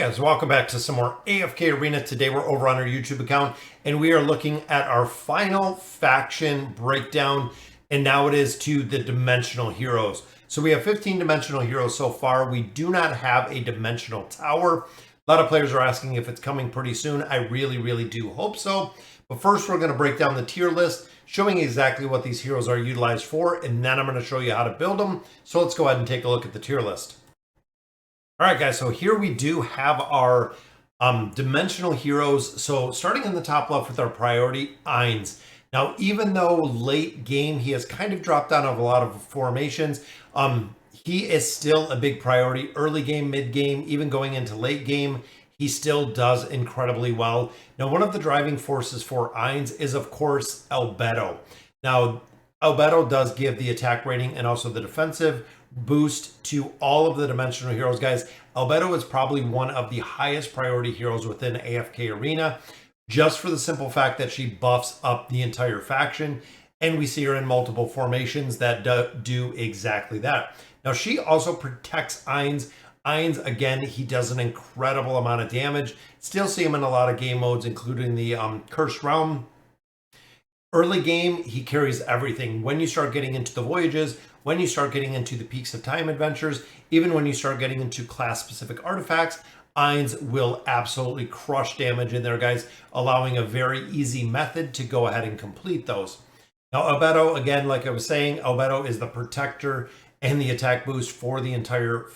Guys, welcome back to some more AFK Arena. Today we're over on our YouTube account and we are looking at our final faction breakdown, and now it is to the dimensional heroes. So we have 15 dimensional heroes so far. We do not have a dimensional tower. A lot of players are asking if it's coming pretty soon. I really do hope so. But first we're going to break down the tier list, showing exactly what these heroes are utilized for, and then I'm going to show you how to build them. So let's go ahead and take a look at the tier list. All right, guys, so here we do have our dimensional heroes. So starting in the top left with our priority, Ainz. Now, even though late game, he has kind of dropped down of a lot of formations, he is still a big priority. Early game, mid game, even going into late game, he still does incredibly well. Now, one of the driving forces for Ainz is, of course, Albedo. Now, Albedo does give the attack rating and also the defensive boost to all of the dimensional heroes, guys. Albedo is probably one of the highest priority heroes within AFK Arena, just for the simple fact that she buffs up the entire faction, and we see her in multiple formations that do exactly that. Now, she also protects Ainz. Ainz, again, he does an incredible amount of damage. Still see him in a lot of game modes, including the Cursed Realm. Early game, he carries everything. When you start getting into the voyages, when you start getting into the Peaks of Time adventures, even when you start getting into class-specific artifacts, Ainz will absolutely crush damage in there, guys, allowing a very easy method to go ahead and complete those. Now, Albedo, again, like I was saying, Albedo is the protector and the attack boost for the entire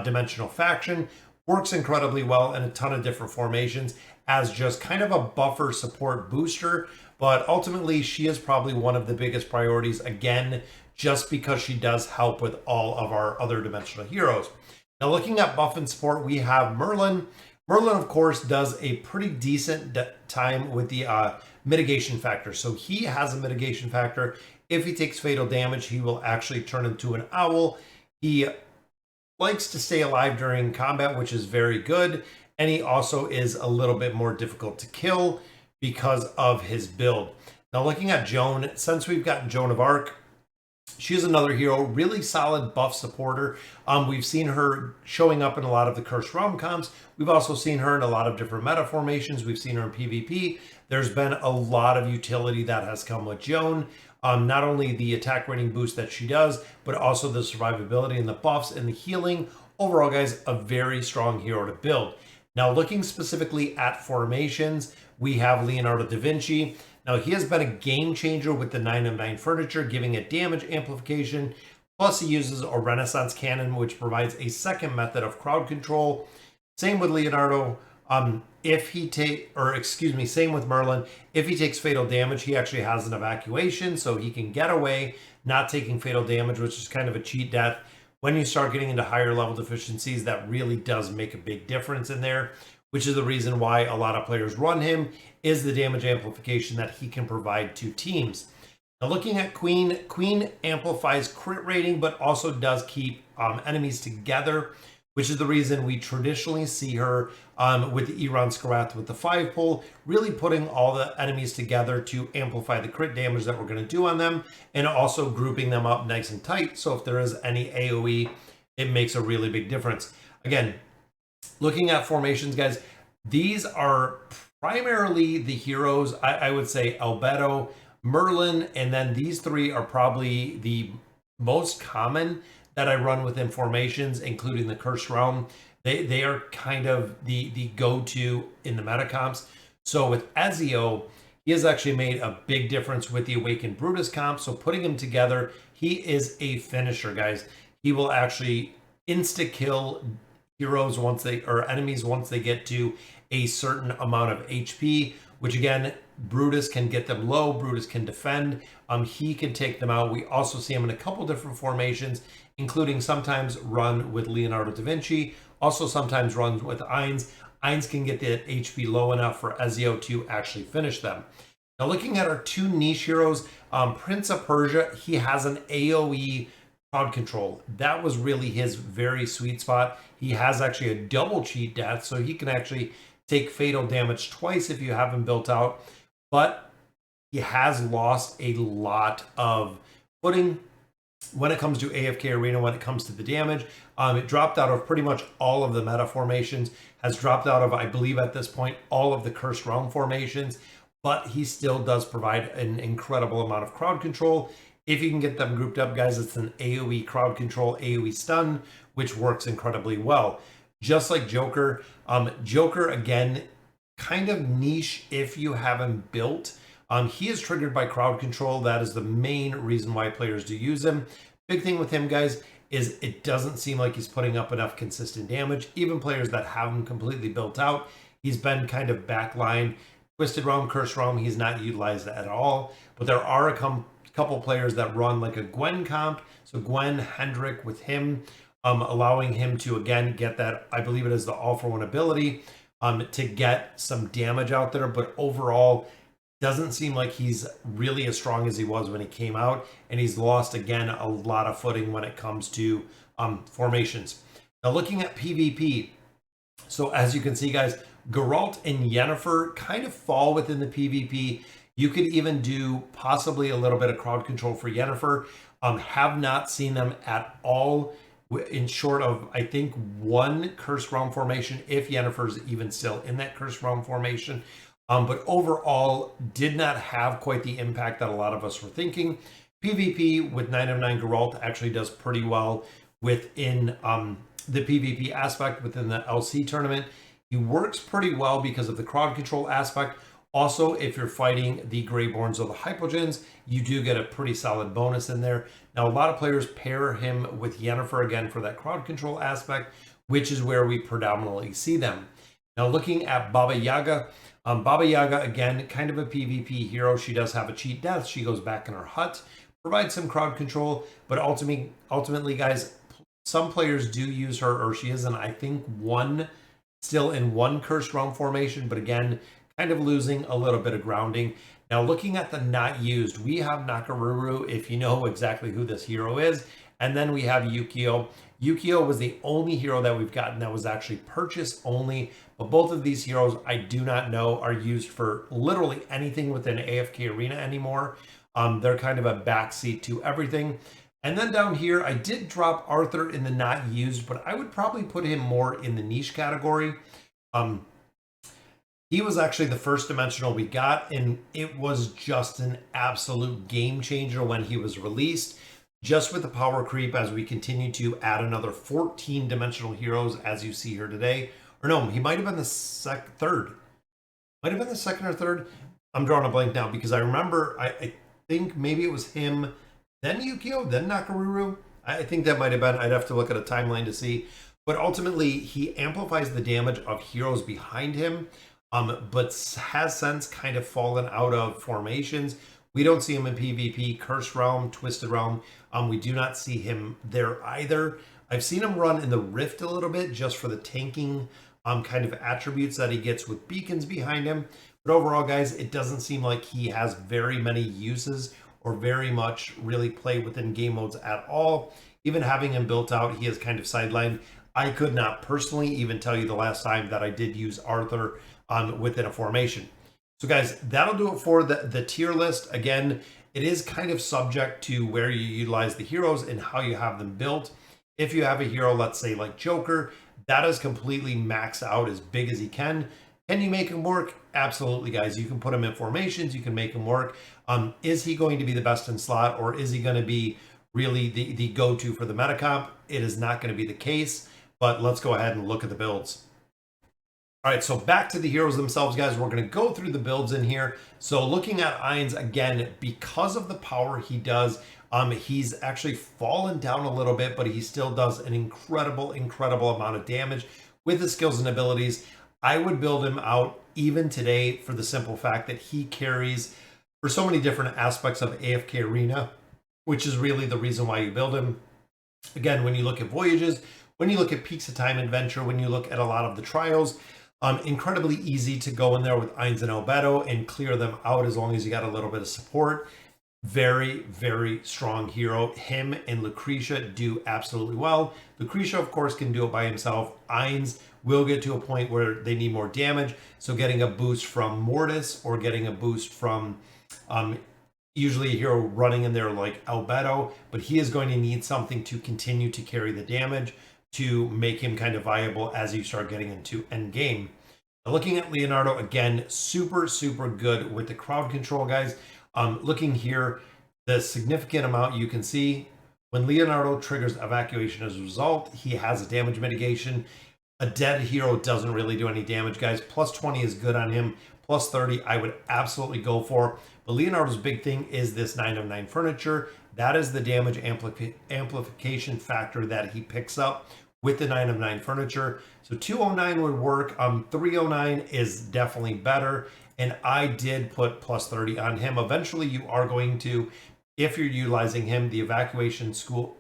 dimensional faction. Works incredibly well in a ton of different formations as just kind of a buffer support booster, but ultimately she is probably one of the biggest priorities, again, just because she does help with all of our other dimensional heroes. Now, looking at buff and support, we have Merlin. Merlin, of course, does a pretty decent time with the mitigation factor. So he has a mitigation factor. If he takes fatal damage, he will actually turn into an owl. He likes to stay alive during combat, which is very good. And he also is a little bit more difficult to kill because of his build. Now, looking at Joan, since we've gotten Joan of Arc, she is another hero, really solid buff supporter. We've seen her showing up in a lot of the Cursed Realm comps. We've also seen her in a lot of different meta formations. We've seen her in PvP. There's been a lot of utility that has come with Joan. Not only the attack rating boost that she does, but also the survivability and the buffs and the healing. Overall, guys, a very strong hero to build. Now, looking specifically at formations, we have Leonardo da Vinci. Now, he has been a game changer with the 9 of 9 furniture, giving it damage amplification. Plus, he uses a Renaissance cannon, which provides a second method of crowd control. Same with Leonardo. Same with Merlin. If he takes fatal damage, he actually has an evacuation, so he can get away, not taking fatal damage, which is kind of a cheat death. When you start getting into higher level deficiencies, that really does make a big difference in there, which is the reason why a lot of players run him, is the damage amplification that he can provide to teams. Now, looking at Queen, Queen amplifies crit rating, but also does keep enemies together, which is the reason we traditionally see her with the Iran Skarath with the 5-pull, really putting all the enemies together to amplify the crit damage that we're going to do on them, and also grouping them up nice and tight. So if there is any AoE, it makes a really big difference. Again, looking at formations, guys, these are primarily the heroes. I would say Albedo, Merlin, and then these three are probably the most common that I run within formations, including the Cursed Realm. They are kind of the go-to in the meta comps. So with Ezio, he has actually made a big difference with the Awakened Brutus comp. So putting him together, he is a finisher, guys. He will actually insta-kill heroes enemies once they get to a certain amount of HP, which again, Brutus can get them low, Brutus can defend, he can take them out. We also see him in a couple different formations, including sometimes run with Leonardo da Vinci, also sometimes runs with Ainz. Ainz can get the HP low enough for Ezio to actually finish them. Now, looking at our two niche heroes, Prince of Persia, he has an AoE crowd control. That was really his very sweet spot. He has actually a double cheat death, so he can actually take fatal damage twice if you have him built out, but he has lost a lot of footing when it comes to AFK Arena, when it comes to the damage, it dropped out of pretty much all of the meta formations, has dropped out of, I believe at this point, all of the Cursed Realm formations, but he still does provide an incredible amount of crowd control. If you can get them grouped up, guys, it's an AoE crowd control, AoE stun, which works incredibly well. Just like Joker, Joker, again, kind of niche if you have him built. He is triggered by crowd control. That is the main reason why players do use him. Big thing with him, guys, is it doesn't seem like he's putting up enough consistent damage. Even players that have him completely built out, he's been kind of backlined. Twisted Realm, Cursed Realm, he's not utilized at all. But there are a couple players that run like a Gwen comp. So Gwen, Hendrik with him, allowing him to, again, get that, I believe it is the all-for-one ability to get some damage out there. But overall, doesn't seem like he's really as strong as he was when he came out, and he's lost again a lot of footing when it comes to formations. Now looking at PvP, so as you can see, guys, Geralt and Yennefer kind of fall within the PvP. You could even do possibly a little bit of crowd control for Yennefer. Have not seen them at all in short of, I think, one Cursed Realm formation, if Yennefer's even still in that Cursed Realm formation. But overall, did not have quite the impact that a lot of us were thinking. PvP with 9 of 9 Geralt actually does pretty well within the PvP aspect within the LC tournament. He works pretty well because of the crowd control aspect. Also, if you're fighting the Greyborns or the Hypogeans, you do get a pretty solid bonus in there. Now, a lot of players pair him with Yennefer again for that crowd control aspect, which is where we predominantly see them. Now, looking at Baba Yaga, Baba Yaga, again, kind of a PvP hero. She does have a cheat death. She goes back in her hut, provides some crowd control, but ultimately, guys, some players do use her, or she is in, I think, still in one Cursed Realm formation, but again, kind of losing a little bit of grounding. Now, looking at the not used, we have Nakaruru, if you know exactly who this hero is, and then we have Yukio. Yukio was the only hero that we've gotten that was actually purchase only, but both of these heroes I do not know are used for literally anything within AFK Arena anymore. They're kind of a backseat to everything. And then down here, I did drop Arthur in the not used, but I would probably put him more in the niche category. He was actually the first dimensional we got, and it was just an absolute game changer when he was released. Just with the power creep as we continue to add another 14 dimensional heroes, as you see here today. Or no, he might have been the third. Might have been the second or third. I'm drawing a blank now because I remember, I think maybe it was him, then Yukio, then Nakaruru. I think that might have been, I'd have to look at a timeline to see. But ultimately, he amplifies the damage of heroes behind him, but has since kind of fallen out of formations. We don't see him in PvP, Cursed Realm, Twisted Realm. We do not see him there either. I've seen him run in the Rift a little bit just for the tanking kind of attributes that he gets with beacons behind him. But overall, guys, it doesn't seem like he has very many uses or very much really play within game modes at all. Even having him built out, he is kind of sidelined. I could not personally even tell you the last time that I did use Arthur within a formation. So guys, that'll do it for the tier list. Again, it is kind of subject to where you utilize the heroes and how you have them built. If you have a hero, let's say like Joker, that is completely maxed out as big as he can. Can you make him work? Absolutely, guys. You can put him in formations. You can make him work. Is he going to be the best in slot, or is he going to be really the go-to for the meta comp? It is not going to be the case, but let's go ahead and look at the builds. All right, so back to the heroes themselves, guys. We're going to go through the builds in here. So looking at Ainz, again, because of the power he does, he's actually fallen down a little bit, but he still does an incredible amount of damage with his skills and abilities. I would build him out even today for the simple fact that he carries for so many different aspects of AFK Arena, which is really the reason why you build him. Again, when you look at Voyages, when you look at Peaks of Time Adventure, when you look at a lot of the trials, incredibly easy to go in there with Ainz and Albedo and clear them out as long as you got a little bit of support. Very strong hero. Him and Lucretia do absolutely well. Lucretia, of course, can do it by himself. Ainz will get to a point where they need more damage. So getting a boost from Mortis or getting a boost from usually a hero running in there like Albedo, but he is going to need something to continue to carry the damage to make him kind of viable as you start getting into end game. Now, looking at Leonardo again, super good with the crowd control, guys. Looking here, the significant amount you can see when Leonardo triggers evacuation as a result, he has a damage mitigation. A dead hero doesn't really do any damage, guys. Plus 20 is good on him. Plus 30, I would absolutely go for. But Leonardo's big thing is this 9 of 9 furniture. That is the damage amplification factor that he picks up with the 9 of 9 furniture. So 209 would work. 309 is definitely better. And I did put plus 30 on him. Eventually, you are going to, if you're utilizing him, the evacuation school,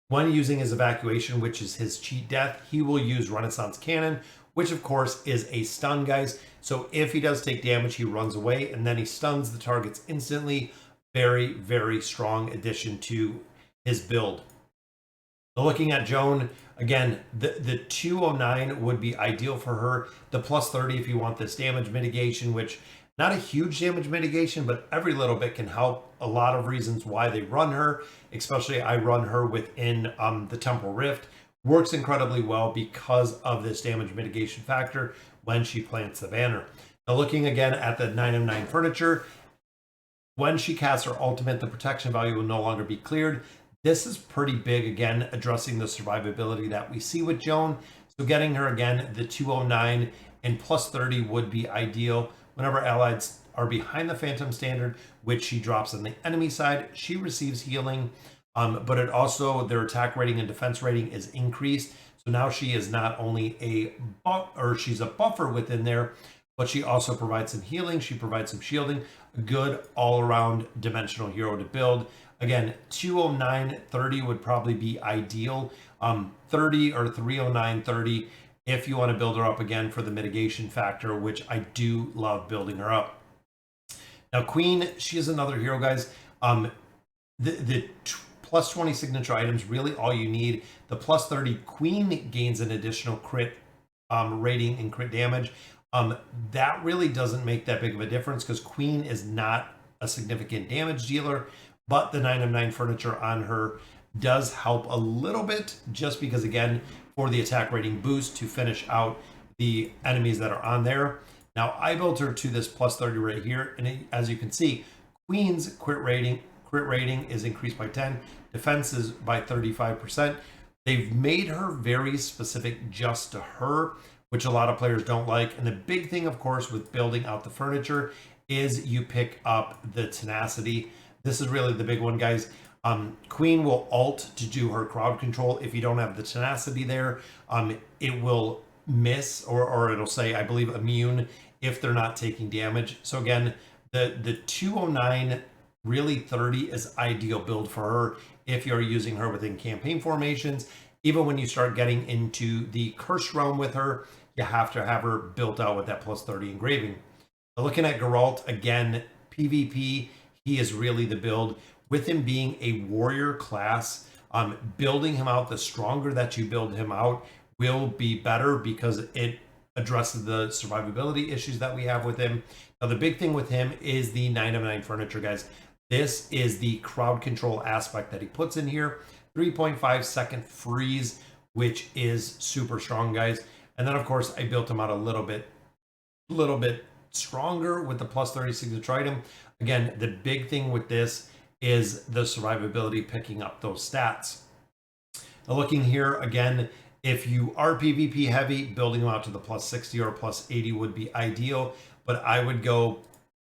when using his evacuation, which is his cheat death, he will use Renaissance Cannon, which of course is a stun, guys. So if he does take damage, he runs away and then he stuns the targets instantly. Very strong addition to his build. Now looking at Joan, again, the 209 would be ideal for her. The plus 30 if you want this damage mitigation, which not a huge damage mitigation, but every little bit can help. A lot of reasons why they run her, especially I run her within the Temporal Rift. Works incredibly well because of this damage mitigation factor when she plants the banner. Now looking again at the 9 of 9 furniture, when she casts her ultimate, the protection value will no longer be cleared. This is pretty big, again, addressing the survivability that we see with Joan. So getting her again, the 209 and plus 30 would be ideal. Whenever allies are behind the Phantom Standard, which she drops on the enemy side, she receives healing. But it also, their attack rating and defense rating is increased. So now she is not only she's a buffer within there, but she also provides some healing. She provides some shielding. A good all-around dimensional hero to build. Again, 209, 30 would probably be ideal. 30 or 309, 30 if you want to build her up again for the mitigation factor, which I do love building her up. Now, Queen, she is another hero, guys. The plus 20 signature items, really all you need. The plus 30 Queen gains an additional crit rating and crit damage. That really doesn't make that big of a difference because Queen is not a significant damage dealer, but the 9 of 9 furniture on her does help a little bit just because, again, for the attack rating boost to finish out the enemies that are on there. Now, I built her to this plus 30 right here, and as you can see, Queen's crit rating is increased by 10, defense is by 35%. They've made her very specific just to her, which a lot of players don't like. And the big thing, of course, with building out the furniture is you pick up the tenacity. This is really the big one, guys. Queen will ult to do her crowd control. If you don't have the tenacity there, it will miss or it'll say, I believe, immune if they're not taking damage. So again, the 209, really 30 is ideal build for her if you're using her within campaign formations. Even when you start getting into the Curse Realm with her, you have to have her built out with that plus 30 engraving. Now, looking at Geralt, again, PvP, he is really the build. With him being a warrior class, building him out, the stronger that you build him out will be better because it addresses the survivability issues that we have with him. Now, the big thing with him is the 9 of 9 furniture, guys. This is the crowd control aspect that he puts in here. 3.5 second freeze, which is super strong, guys. And then, of course, I built him out a little bit stronger with the plus 30 signature item. Again, the big thing with this is the survivability, picking up those stats. Now, looking here again, if you are PvP heavy, building them out to the plus 60 or plus 80 would be ideal. But I would go,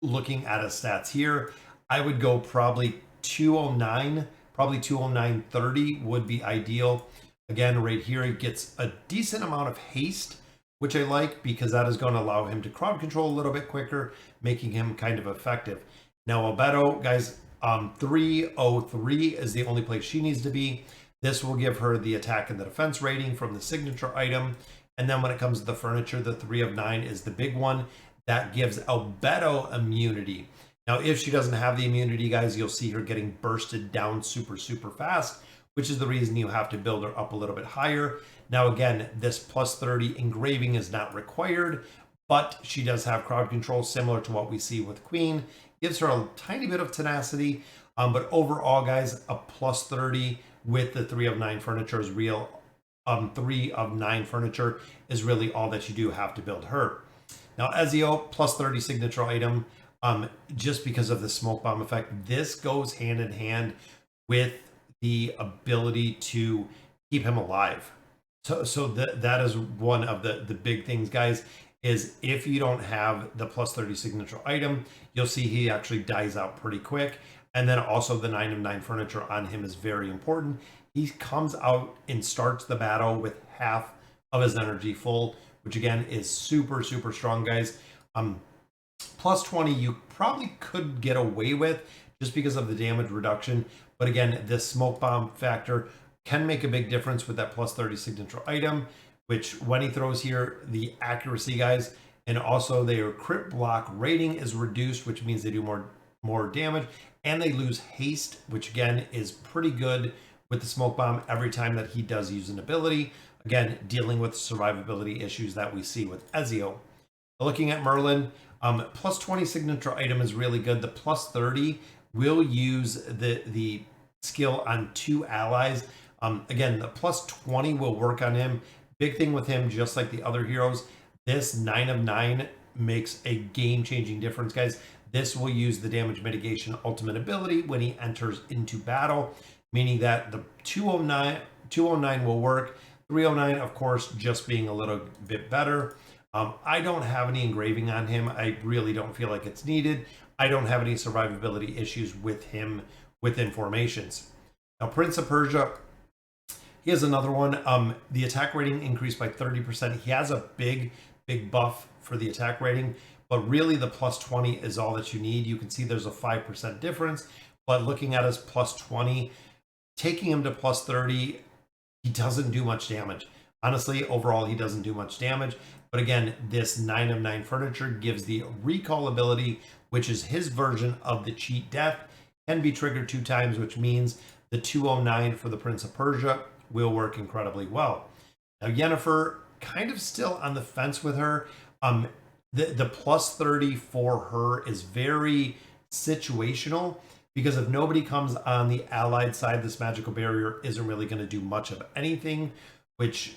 looking at his stats here, I would go probably 209, probably 209, 30 would be ideal. Again, right here, he gets a decent amount of haste, which I like because that is going to allow him to crowd control a little bit quicker, making him kind of effective. Now, Albedo, guys, 303 is the only place she needs to be. This will give her the attack and the defense rating from the signature item. And then when it comes to the furniture, the 3 of 9 is the big one that gives Albedo immunity. Now, if she doesn't have the immunity, guys, you'll see her getting bursted down super fast, which is the reason you have to build her up a little bit higher. Now, again, this plus 30 engraving is not required, but she does have crowd control similar to what we see with Queen. gives her a tiny bit of tenacity. But overall, guys, a plus 30 with the 3 of 9 furniture is real. 3 of 9 furniture is really all that you do have to build her. Now, Ezio, plus 30 signature item, just because of the smoke bomb effect. This goes hand in hand with the ability to keep him alive. So that is one of the big things, guys, is if you don't have the plus 30 signature item, you'll see he actually dies out pretty quick. And then also the 9 of 9 furniture on him is very important. He comes out and starts the battle with half of his energy full, which again is super, super strong, guys. Plus 20, you probably could get away with just because of the damage reduction. But again, this smoke bomb factor can make a big difference with that plus 30 signature item, which when he throws here, the accuracy, guys, and also their crit block rating is reduced, which means they do more damage, and they lose haste, which again is pretty good with the smoke bomb every time that he does use an ability. Again, dealing with survivability issues that we see with Ezio. Looking at Merlin, plus 20 signature item is really good. The plus 30 will use the skill on 2 allies. Again, the plus 20 will work on him. Big thing with him, just like the other heroes, this 9 of 9 makes a game-changing difference, guys. This will use the damage mitigation ultimate ability when he enters into battle, meaning that the 209 will work. 309, of course, just being a little bit better. I don't have any engraving on him. I really don't feel like it's needed. I don't have any survivability issues with him within formations. Now, Prince of Persia, he has another one. The attack rating increased by 30%. He has a big buff for the attack rating, but really the plus 20 is all that you need. You can see there's a 5% difference, but looking at his plus 20, taking him to plus 30, he doesn't do much damage. Honestly, overall, he doesn't do much damage. But again, this 9 of 9 furniture gives the recall ability, which is his version of the cheat death, can be triggered 2 times, which means the 209 for the Prince of Persia will work incredibly well. Now, Yennefer, kind of still on the fence with her. The plus 30 for her is very situational, because if nobody comes on the allied side, this magical barrier isn't really going to do much of anything, which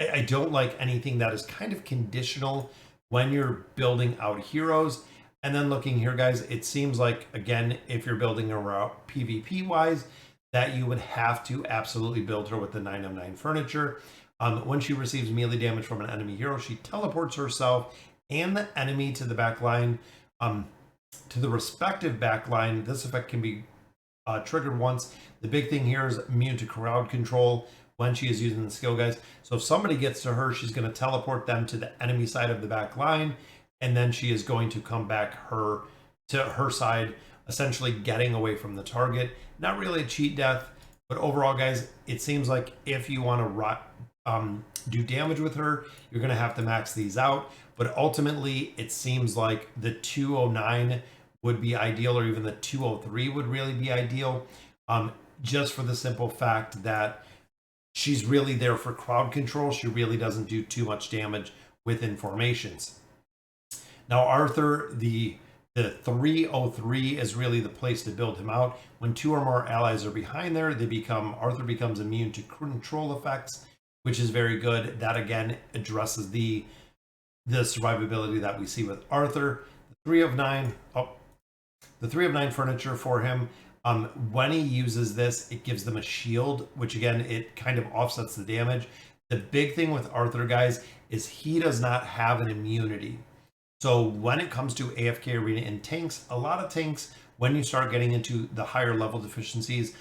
I don't like anything that is kind of conditional when you're building out heroes. And then looking here, guys, it seems like, again, if you're building around PvP wise, that you would have to absolutely build her with the 9 of 9 furniture. When she receives melee damage from an enemy hero, she teleports herself and the enemy to the back line, to the respective back line. This effect can be triggered once. The big thing here is immune to crowd control when she is using the skill, guys. So if somebody gets to her, she's going to teleport them to the enemy side of the back line, and then she is going to come back to her side, essentially getting away from the target. Not really a cheat death, but overall, guys, it seems like if you want to do damage with her, you're going to have to max these out. But ultimately, it seems like the 209 would be ideal, or even the 203 would really be ideal, just for the simple fact that she's really there for crowd control. She really doesn't do too much damage within formations. Now, Arthur, the 303 is really the place to build him out. When 2 or more allies are behind there, Arthur becomes immune to control effects, which is very good. That again addresses the survivability that we see with Arthur. The 3 of 9 furniture for him. When he uses this, it gives them a shield, which again, it kind of offsets the damage. The big thing with Arthur, guys, is he does not have an immunity. So when it comes to AFK Arena and tanks, a lot of tanks, when you start getting into the higher level deficiencies,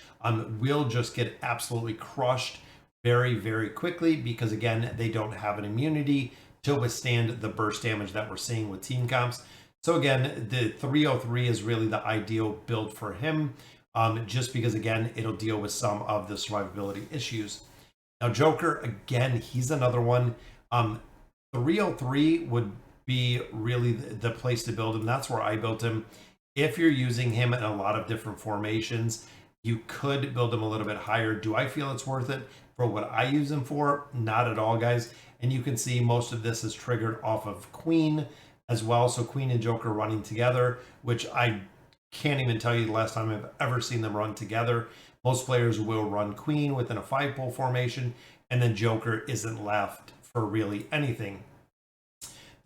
will just get absolutely crushed very, very quickly, because again, they don't have an immunity to withstand the burst damage that we're seeing with team comps. So again, the 303 is really the ideal build for him, just because again, it'll deal with some of the survivability issues. Now, Joker, again, he's another one. 303 would be really the place to build him. That's where I built him. If you're using him in a lot of different formations, you could build him a little bit higher. Do I feel it's worth it for what I use him for? Not at all, guys. And you can see most of this is triggered off of Queen, as well. So Queen and Joker running together, which I can't even tell you the last time I've ever seen them run together. Most players will run Queen within a 5-pole formation, and then Joker isn't left for really anything.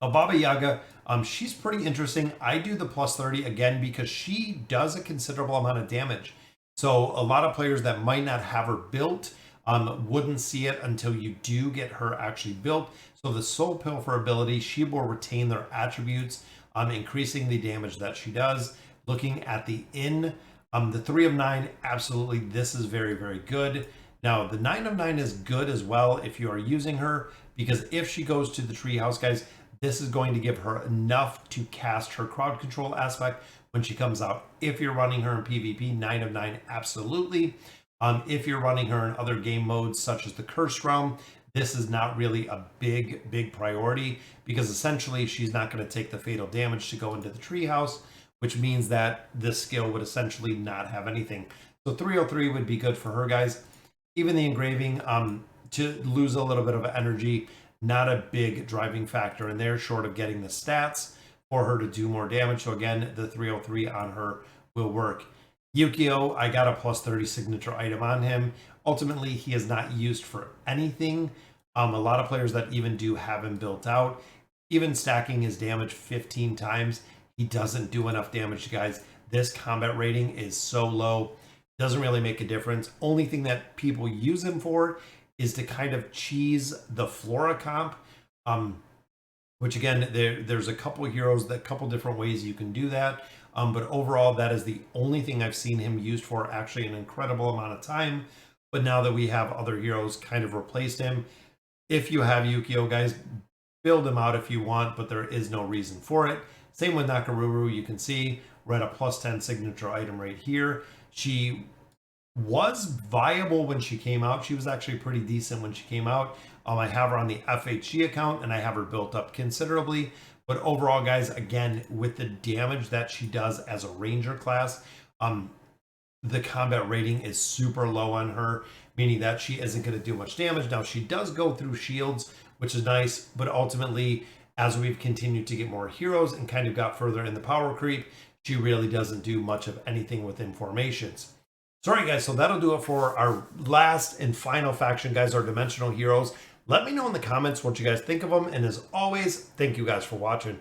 Now, Baba Yaga, she's pretty interesting. I do the plus 30 again because she does a considerable amount of damage. So a lot of players that might not have her built wouldn't see it until you do get her actually built. So the Soul Pilfer ability, she will retain their attributes, increasing the damage that she does. Looking at the the 3 of 9, absolutely, this is very, very good. Now, the 9 of 9 is good as well if you are using her, because if she goes to the treehouse, guys, this is going to give her enough to cast her crowd control aspect when she comes out. If you're running her in PvP, 9 of 9, absolutely. If you're running her in other game modes, such as the Cursed Realm, this is not really a big priority, because essentially she's not going to take the fatal damage to go into the treehouse, which means that this skill would essentially not have anything. So 303 would be good for her, guys. Even the engraving, to lose a little bit of energy, not a big driving factor in there, short of getting the stats for her to do more damage. So again, the 303 on her will work. Yukio, I got a plus 30 signature item on him. Ultimately, he is not used for anything. A lot of players that even do have him built out, even stacking his damage 15 times, he doesn't do enough damage, guys. This combat rating is so low, doesn't really make a difference. Only thing that people use him for is to kind of cheese the Flora comp, which again, there's a couple of heroes, a couple different ways you can do that. But overall, that is the only thing I've seen him used for actually an incredible amount of time. But now that we have other heroes kind of replaced him, if you have Yukio, guys, build him out if you want, but there is no reason for it. Same with Nakaruru. You can see we're at a plus 10 signature item right here. She was viable when she came out. She was actually pretty decent when she came out. I have her on the FHG account, and I have her built up considerably. But overall, guys, again, with the damage that she does as a ranger class, the combat rating is super low on her, meaning that she isn't going to do much damage. Now, she does go through shields, which is nice, but ultimately, as we've continued to get more heroes and kind of got further in the power creep, she really doesn't do much of anything within formations. So, all right, guys, so that'll do it for our last and final faction, guys, our dimensional heroes. Let me know in the comments what you guys think of them, and as always, thank you guys for watching.